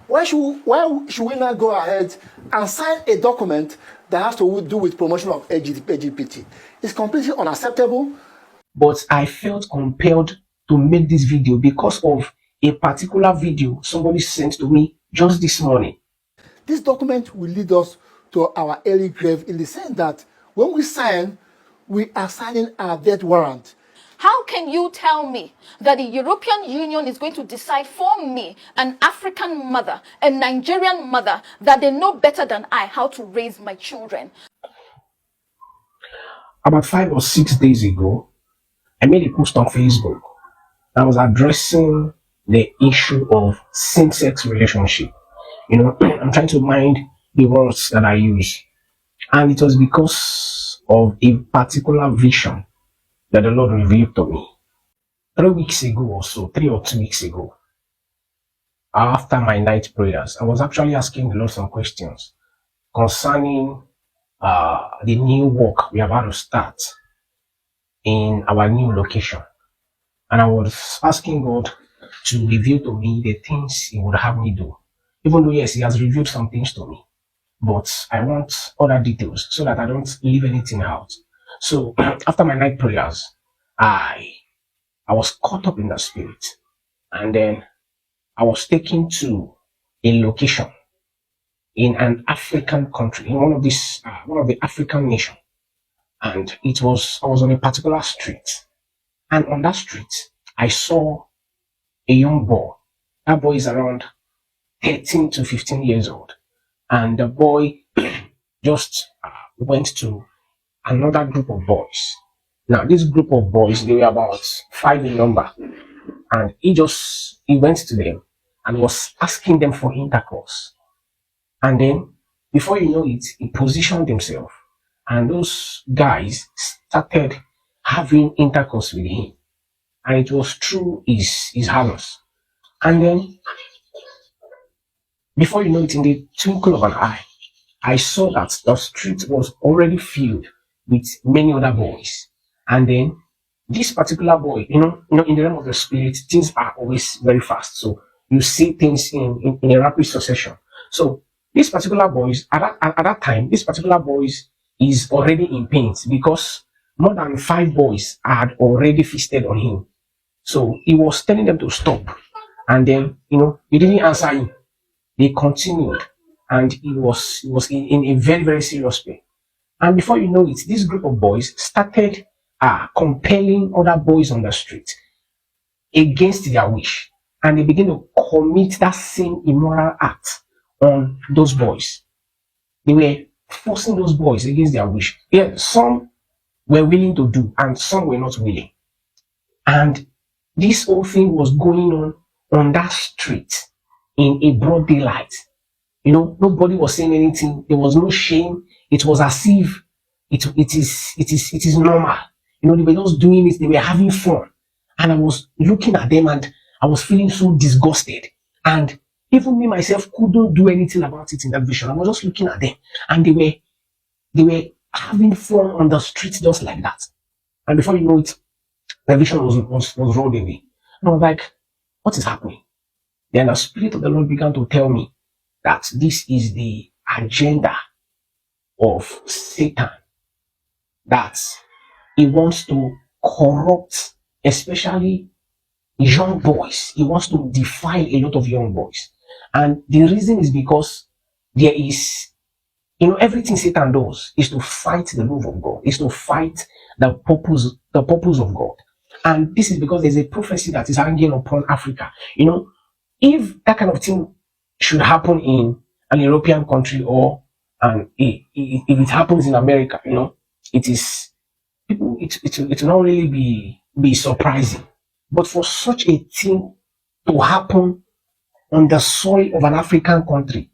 why should we not go ahead and sign a document that has to do with promotion of LGBT? It's completely unacceptable. But I felt compelled to make this video because of a particular video somebody sent to me just this morning. This document will lead us to our early grave in the sense that when we sign, we are signing our death warrant. How can you tell me that the European Union is going to decide for me, an African mother, a Nigerian mother, that they know better than I how to raise my children? About 5 or 6 days ago, I made a post on Facebook that was addressing the issue of same-sex relationship. I'm trying to mind the words that I use. And it was because of a particular vision that the Lord revealed to me 3 weeks ago or so, 3 or 2 weeks ago. After my night prayers, I was actually asking the Lord some questions concerning the new work we are about to start in our new location. And I was asking God to reveal to me the things He would have me do. Even though, yes, He has revealed some things to me, but I want other details so that I don't leave anything out. So after my night prayers, I was caught up in the spirit, and then I was taken to a location in an African country, in one of the African nations, and I was on a particular street, and on that street I saw a young boy. That boy is around 13 to 15 years old, and the boy just went to another group of boys. Now, this group of boys, they were about 5 in number, and he went to them and was asking them for intercourse. And then, before you know it, he positioned himself, and those guys started having intercourse with him, and it was through his h0m0s. And then, before you know it, in the twinkle of an eye, I saw that the street was already filled with many other boys. And then this particular boy, in the realm of the spirit, things are always very fast. So you see things in a rapid succession. So this particular boys, at that time, this particular boys is already in pain because more than 5 boys had already feasted on him. So he was telling them to stop. And then, he didn't answer him. They continued, and he was in a very, very serious pain. And before you know it, this group of boys started compelling other boys on the street against their wish. And they began to commit that same immoral act on those boys. They were forcing those boys against their wish. Yeah, some were willing to do, and some were not willing. And this whole thing was going on that street in a broad daylight. Nobody was saying anything. There was no shame. It was as if it is normal. They were just doing it. They were having fun. And I was looking at them, and I was feeling so disgusted. And even me myself couldn't do anything about it in that vision. I was just looking at them, and they were having fun on the street just like that. And before you know it, the vision was rolled away. And I was like, what is happening? Then the Spirit of the Lord began to tell me that this is the agenda of Satan, that he wants to corrupt, especially young boys. He wants to defile a lot of young boys. And the reason is because there is, everything Satan does is to fight the move of God, is to fight the purpose of God. And this is because there's a prophecy that is hanging upon Africa. If that kind of thing should happen in an European country, or if it happens in America, it will not really be surprising. But for such a thing to happen on the soil of an African country,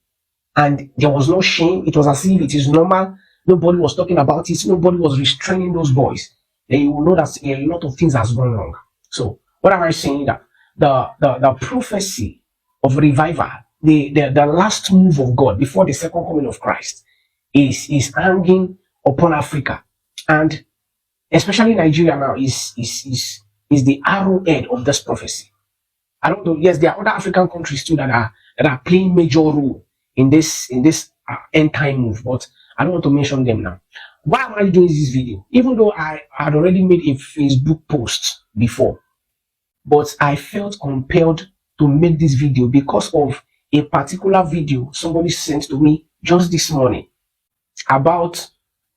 and there was no shame, it was as if it is normal, nobody was talking about it, nobody was restraining those boys, then you will know that a lot of things has gone wrong. So what am I saying? That the prophecy of revival, the last move of God before the second coming of Christ is hanging upon Africa, and especially Nigeria now is the arrowhead of this prophecy. I don't know. Yes, there are other African countries too that are that are playing major role in this end time move, but I don't want to mention them now. Why am I doing this video? Even though I had already made a Facebook post before, but I felt compelled to make this video because of a particular video somebody sent to me just this morning about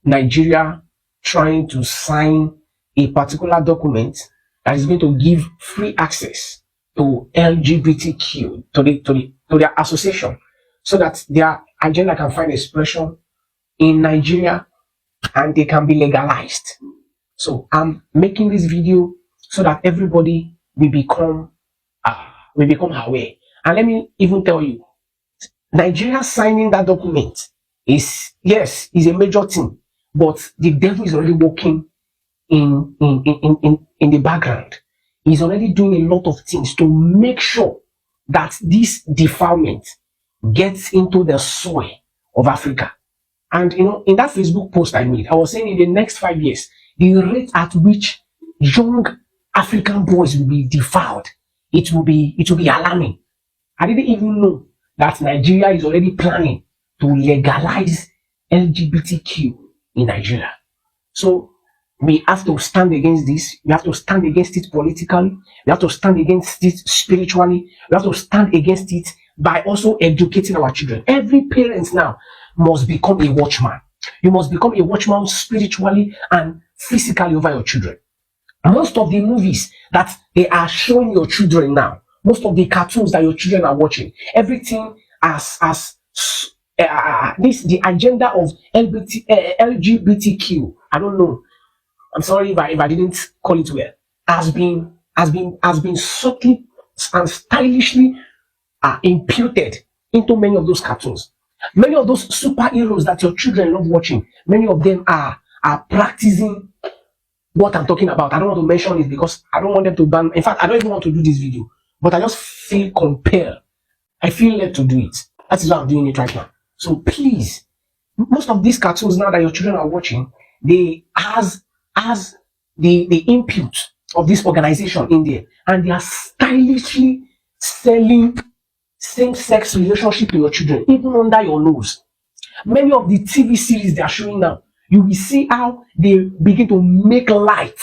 Nigeria trying to sign a particular document that is going to give free access to LGBTQ, to their association, so that their agenda can find expression in Nigeria and they can be legalized. So I'm making this video so that everybody will become aware. And let me even tell you, Nigeria signing that document is a major thing, but the devil is already working in the background. He's already doing a lot of things to make sure that this defilement gets into the soil of Africa. And in that Facebook post I made, I was saying in the next 5 years, the rate at which young African boys will be defiled, it will be alarming. I didn't even know that Nigeria is already planning to legalize LGBTQ in Nigeria. So we have to stand against this. We have to stand against it politically. We have to stand against it spiritually. We have to stand against it by also educating our children. Every parent now must become a watchman. You must become a watchman spiritually and physically over your children. Most of the movies that they are showing your children now, most of the cartoons that your children are watching, everything the agenda of LGBTQ, I don't know, I'm sorry if I didn't call it well, has been subtly and stylishly imputed into many of those cartoons. Many of those superheroes that your children love watching, many of them are practicing what I'm talking about. I don't want to mention it because I don't want them to ban. In fact, I don't even want to do this video, but I just feel compelled. I feel led to do it. That is why I'm doing it right now. So please, most of these cartoons now that your children are watching, they has the input of this organization in there, and they are stylishly selling same-sex relationship to your children, even under your nose. Many of the TV series they are showing now, you will see how they begin to make light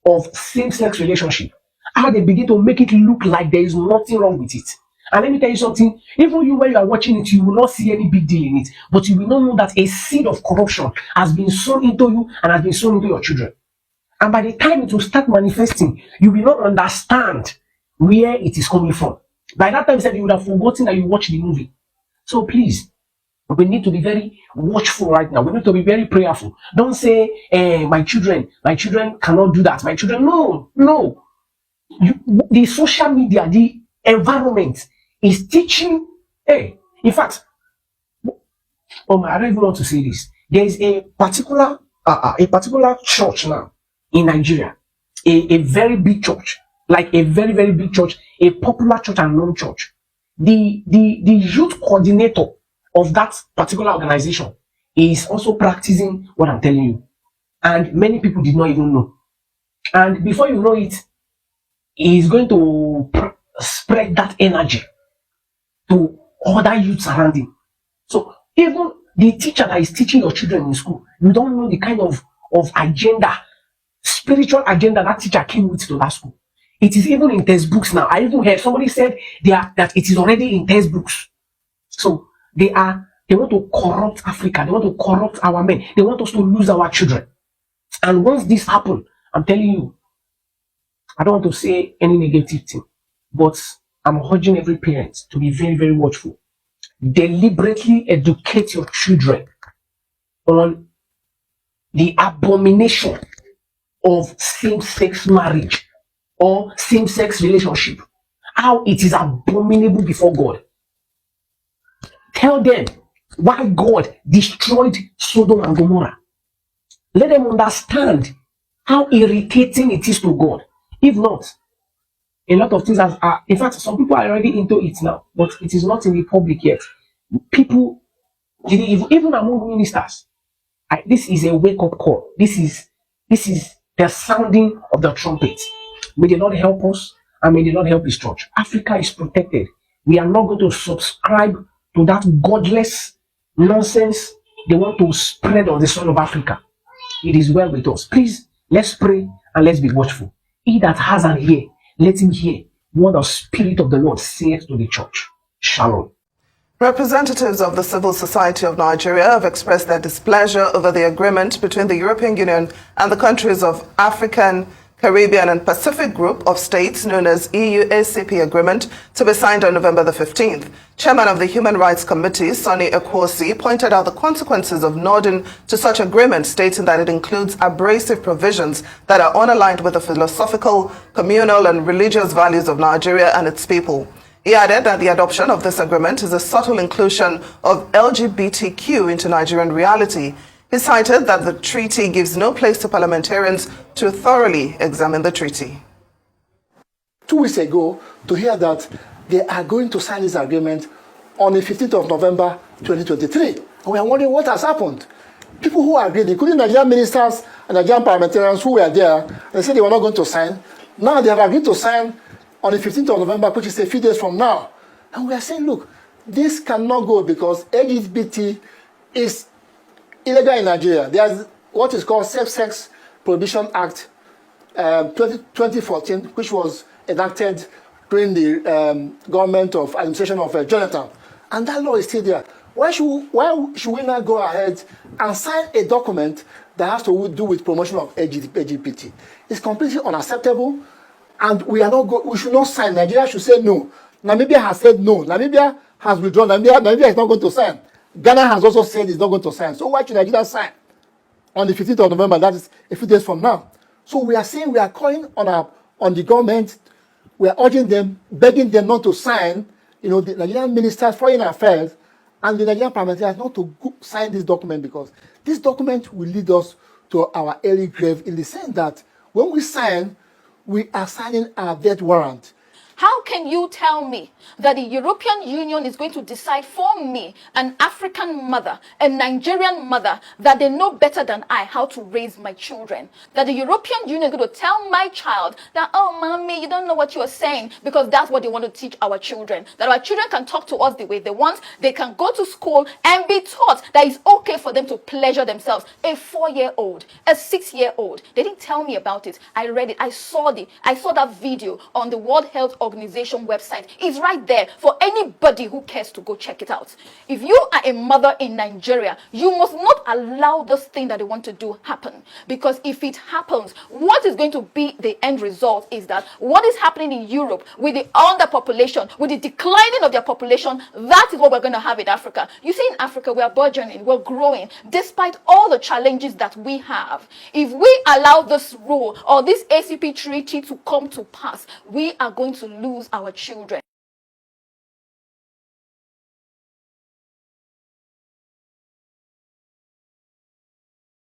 of same-sex relationship, how they begin to make it look like there is nothing wrong with it. And let me tell you something, even you, when you are watching it, you will not see any big deal in it, but you will not know that a seed of corruption has been sown into you and has been sown into your children. And by the time it will start manifesting, you will not understand where it is coming from. By that time, you would have forgotten that you watched the movie. So please, we need to be very watchful right now. We need to be very prayerful. Don't say, my children cannot do that. My children, no. The social media, the environment is teaching. In fact, I don't even want to say this. There is a particular church now in Nigeria, a very big church, like a very, very big church, a popular church and known church. The youth coordinator of that particular organization is also practicing what I'm telling you. And many people did not even know. And before you know it, he is going to spread that energy to other youths around him. So even the teacher that is teaching your children in school, you don't know the kind of agenda, spiritual agenda that teacher came with to that school. It is even in textbooks now. I even heard somebody said that it is already in textbooks. So they want to corrupt Africa. They want to corrupt our men. They want us to lose our children. And once this happens, I'm telling you, I don't want to say any negative thing, but I'm urging every parent to be very, very watchful. Deliberately educate your children on the abomination of same-sex marriage or same-sex relationship, how it is abominable before God. Tell them why God destroyed Sodom and Gomorrah. Let them understand how irritating it is to God. If not, a lot of things are, in fact, some people are already into it now, but it is not in the public yet. People, even among ministers, this is a wake-up call. This is the sounding of the trumpet. May the Lord help us, and may the Lord help His church. Africa is protected. We are not going to subscribe to that godless nonsense they want to spread on the soil of Africa. It is well with us. Please, let's pray and let's be watchful. He that has an ear, let him hear what the Spirit of the Lord saith to the church. Shalom. Representatives of the civil society of Nigeria have expressed their displeasure over the agreement between the European Union and the countries of African, Caribbean and Pacific Group of States known as EU-ACP Agreement to be signed on November the 15th. Chairman of the Human Rights Committee, Sonny Ekwosi, pointed out the consequences of nodding to such agreement, stating that it includes abrasive provisions that are unaligned with the philosophical, communal and religious values of Nigeria and its people. He added that the adoption of this agreement is a subtle inclusion of LGBTQ into Nigerian reality. He cited that the treaty gives no place to parliamentarians to thoroughly examine the treaty. 2 weeks ago, to hear that they are going to sign this agreement on the 15th of November 2023. And we are wondering what has happened. People who agreed, including Nigerian ministers and Nigerian parliamentarians who were there, they said they were not going to sign. Now they have agreed to sign on the 15th of November, which is a few days from now. And we are saying, look, this cannot go because LGBT is illegal in Nigeria. There's what is called Safe-Sex Prohibition Act 2014, which was enacted during the government of administration of Jonathan. And that law is still there. Why should we not go ahead and sign a document that has to do with promotion of LGBT? It's completely unacceptable, and we should not sign. Nigeria should say no. Namibia has said no. Namibia has withdrawn. Namibia is not going to sign. Ghana has also said it's not going to sign. So why should Nigeria sign on the 15th of November? That is a few days from now. So we are saying, we are calling on the government. We are urging them, begging them not to sign. The Nigerian Minister for Foreign Affairs and the Nigerian parliamentarians not to sign this document, because this document will lead us to our early grave, in the sense that when we sign, we are signing our death warrant. How can you tell me that the European Union is going to decide for me, an African mother, a Nigerian mother, that they know better than I how to raise my children? That the European Union is going to tell my child that, oh, mommy, you don't know what you are saying, because that's what they want to teach our children. That our children can talk to us the way they want. They can go to school and be taught that it's okay for them to pleasure themselves. A 4-year-old, a 6-year-old. They didn't tell me about it. I read it. I saw that video on the World Health Organization website. It's right there for anybody who cares to go check it out. If you are a mother in Nigeria, you must not allow this thing that they want to do happen, because if it happens, what is going to be the end result is that what is happening in Europe with the underpopulation, with the declining of their population, that is what we're going to have in Africa. You see, in Africa, we are burgeoning, we're growing, despite all the challenges that we have. If we allow this rule or this ACP treaty to come to pass, we are going to lose our children.